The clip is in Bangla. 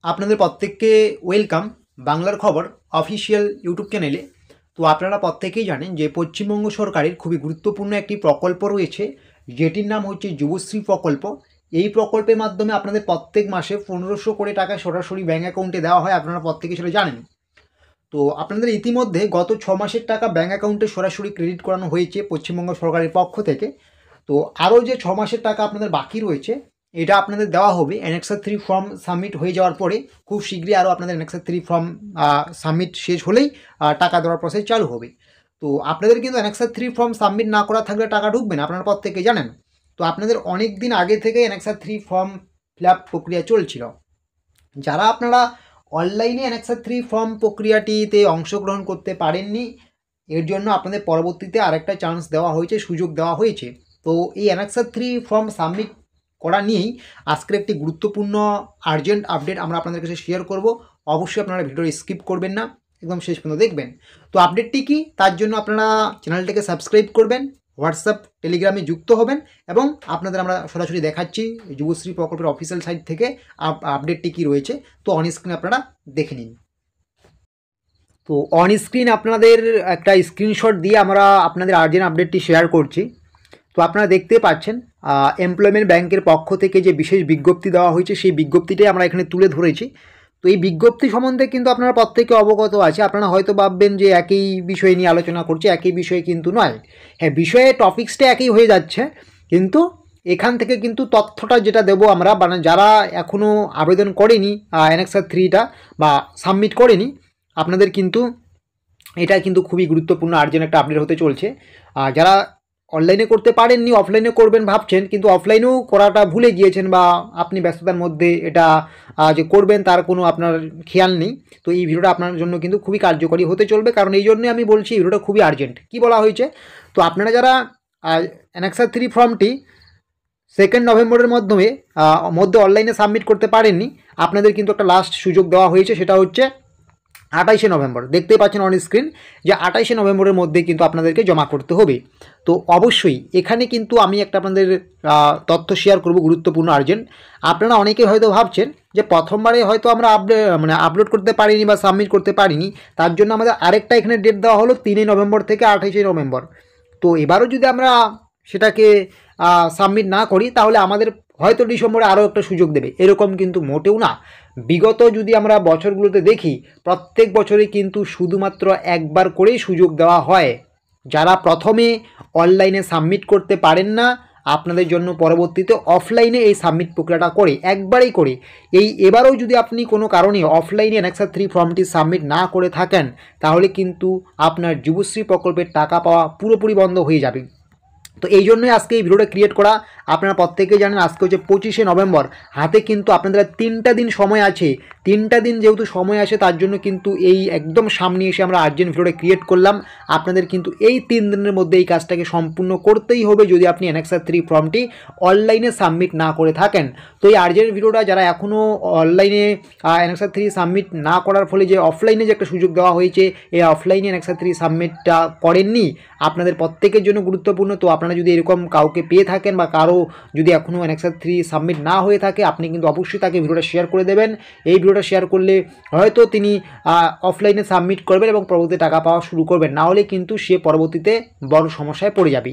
আপনাদের প্রত্যেককে ওয়েলকাম বাংলার খবর অফিসিয়াল ইউটিউব চ্যানেলে। তো আপনারা প্রত্যেকেই জানেন যে পশ্চিমবঙ্গ সরকারের খুবই গুরুত্বপূর্ণ একটি প্রকল্প রয়েছে, যেটির নাম হচ্ছে যুবশ্রী প্রকল্প। এই প্রকল্পের মাধ্যমে আপনাদের প্রত্যেক মাসে 1500 করে টাকা সরাসরি ব্যাঙ্ক অ্যাকাউন্টে দেওয়া হয়, আপনারা প্রত্যেকে সেটা জানেন। তো আপনাদের ইতিমধ্যে গত 6 মাসের টাকা ব্যাঙ্ক অ্যাকাউন্টে সরাসরি ক্রেডিট করানো হয়েছে পশ্চিমবঙ্গ সরকারের পক্ষ থেকে। তো আরও যে 6 মাসের টাকা আপনাদের বাকি রয়েছে, এটা আপনাদের দেওয়া হবে অ্যানেক্সার 3 ফর্ম সাবমিট হয়ে যাওয়ার পরে। খুব শীঘ্রই আরও আপনাদের অ্যানেক্সার 3 ফর্ম সাবমিট শেষ হলেই টাকা দেওয়ার প্রসেস চালু হবে। তো আপনাদের কিন্তু অ্যানেক্সার 3 ফর্ম সাবমিট না করা থাকলে টাকা ঢুকবে না, আপনারা প্রত্যেকে জানেন। তো আপনাদের অনেক দিন আগে থেকে অ্যানেক্সার 3 ফর্ম ফিল আপ প্রক্রিয়া চলছিল। যারা আপনারা অনলাইনে অ্যানেক্সার 3 ফর্ম প্রক্রিয়াটিতে অংশগ্রহণ করতে পারেননি, এর জন্য আপনাদের পরবর্তীতে আরেকটা চান্স দেওয়া হয়েছে, সুযোগ দেওয়া হয়েছে। তো এই অ্যানেক্সার 3 ফর্ম সাবমিট করা নিয়েই আজকের একটি গুরুত্বপূর্ণ আর্জেন্ট আপডেট আমরা আপনাদের কাছে শেয়ার করব। অবশ্যই আপনারা ভিডিওটি স্কিপ করবেন না, একদম শেষ পর্যন্ত দেখবেন। তো আপডেটটি কি, তার জন্য আপনারা চ্যানেলটিকে সাবস্ক্রাইব করবেন, হোয়াটসঅ্যাপ টেলিগ্রামে যুক্ত হবেন এবং আপনাদের আমরা সরাসরি দেখাচ্ছি যুবশ্রী প্রকল্পের অফিসিয়াল সাইট থেকে আপডেটটি কী রয়েছে। তো অন স্ক্রিন আপনারা দেখে নিন। তো অন স্ক্রিন আপনাদের একটা স্ক্রিনশট দিয়ে আমরা আপনাদের আর্জেন্ট আপডেটটি শেয়ার করছি। তো আপনারা দেখতে পাচ্ছেন এমপ্লয়মেন্ট ব্যাংকের পক্ষ থেকে যে বিশেষ বিজ্ঞপ্তি দেওয়া হয়েছে, সেই বিজ্ঞপ্তিটাই আমরা এখানে তুলে ধরেছি। তো এই বিজ্ঞপ্তি সম্বন্ধে কিন্তু আপনারা প্রত্যেকে অবগত আছে। আপনারা হয়তো ভাববেন যে একই বিষয় নিয়ে আলোচনা করছি, একই বিষয় কিন্তু নয়। হ্যাঁ, বিষয়ে টপিক্সটা একই হয়ে যাচ্ছে, কিন্তু এখান থেকে কিন্তু তথ্যটা যেটা দেবো আমরা, মানে যারা এখনও আবেদন করেনি অ্যানেক্সার 3টা বা সাবমিট করেনি, আপনাদের কিন্তু এটা কিন্তু খুবই গুরুত্বপূর্ণ আর্জেন্ট একটা আপডেট হতে চলছে। যারা অনলাইনে করতে পারেননি, অফলাইনে করবেন ভাবছেন, কিন্তু অফলাইনেও করাটা ভুলে গিয়েছেন বা আপনি ব্যস্ততার মধ্যে এটা যে করবেন তার কোনো আপনার খেয়াল নেই, তো এই ভিডিওটা আপনার জন্য কিন্তু খুবই কার্যকরী হতে চলবে। কারণ এই জন্যই আমি বলছি এই ভিডিওটা খুবই আর্জেন্ট। কী বলা হয়েছে, তো আপনারা যারা অ্যানেক্সার 3 ফর্মটি 2 নভেম্বরের মধ্যে অনলাইনে সাবমিট করতে পারেননি, আপনাদের কিন্তু একটা লাস্ট সুযোগ দেওয়া হয়েছে, সেটা হচ্ছে 28শে নভেম্বর। দেখতেই পাচ্ছেন অন স্ক্রিন যে 28শে নভেম্বরের মধ্যে কিন্তু আপনাদেরকে জমা করতে হবে। তো অবশ্যই এখানে কিন্তু আমি একটা আপনাদের তথ্য শেয়ার করব, গুরুত্বপূর্ণ আর্জেন্ট। আপনারা অনেকে হয়তো ভাবছেন যে প্রথমবারে হয়তো আমরা আপলোড করতে পারিনি বা সাবমিট করতে পারিনি, তার জন্য আমাদের আরেকটা এখানে ডেট দেওয়া হলো 3 নভেম্বর থেকে 28শে নভেম্বর। তো এবারও যদি আমরা সেটাকে সাবমিট না করি, তাহলে আমাদের হয়তো ডিসেম্বরে আরও একটা সুযোগ দেবে, এরকম কিন্তু মোটেও না। বিগত যদি আমরা বছরগুলোতে দেখি, প্রত্যেক বছরে কিন্তু শুধুমাত্র একবার করেই সুযোগ দেওয়া হয়। যারা প্রথমে অনলাইনে সাবমিট করতে পারেন না, আপনাদের জন্য পরবর্তীতে অফলাইনে এই সাবমিট প্রক্রিয়াটা করে, একবারেই করে। এবারেও যদি আপনি কোনো কারণে অফলাইনে অ্যানেক্সার 3 ফর্মটি সাবমিট না করে থাকেন, তাহলে কিন্তু আপনার যুবশ্রী প্রকল্পের টাকা পাওয়া পুরোপুরি বন্ধ হয়ে যাবে। তো এই জন্যই আজকে এই ভিডিওটা ক্রিয়েট করা। আপনারা প্রত্যেকেই জানেন আজকে হচ্ছে 25শে নভেম্বর, হাতে কিন্তু আপনাদের 3টা দিন সময় আছে। 3টা দিন যেহেতু সময় আসে, তার জন্য কিন্তু এই একদম সামনে এসে আমরা আর্জেন্ট ভিডিওটা ক্রিয়েট করলাম। আপনাদের কিন্তু এই 3 দিনের মধ্যে এই কাজটাকে সম্পূর্ণ করতেই হবে, যদি আপনি অ্যানেক্সার 3 ফর্মটি অনলাইনে সাবমিট না করে থাকেন। তো এই আর্জেন্ট ভিডিওটা যারা এখনও অনলাইনে অ্যানেক্সার 3 সাবমিট না করার ফলে যে অফলাইনে যে একটা সুযোগ দেওয়া হয়েছে, এই অফলাইনে অ্যানেক্সার 3 সাবমিটটা করেননি, আপনাদের প্রত্যেকের জন্য গুরুত্বপূর্ণ। তো আপনারা যদি এরকম কাউকে পেয়ে থাকেন বা কারো যদি এখনও অ্যানেক্সার 3 সাবমিট না হয়ে থাকে, আপনি কিন্তু অবশ্যই তাকে ভিডিওটা শেয়ার করে দেবেন। এই ভিডিওটা শেয়ার করলে হয়তো তিনি অফলাইনে সাবমিট করবেন এবং পরবর্তীতে টাকা পাওয়া শুরু করবেন, না হলে কিন্তু সে পরবর্তীতে বড় সমস্যায় পড়ে যাবে।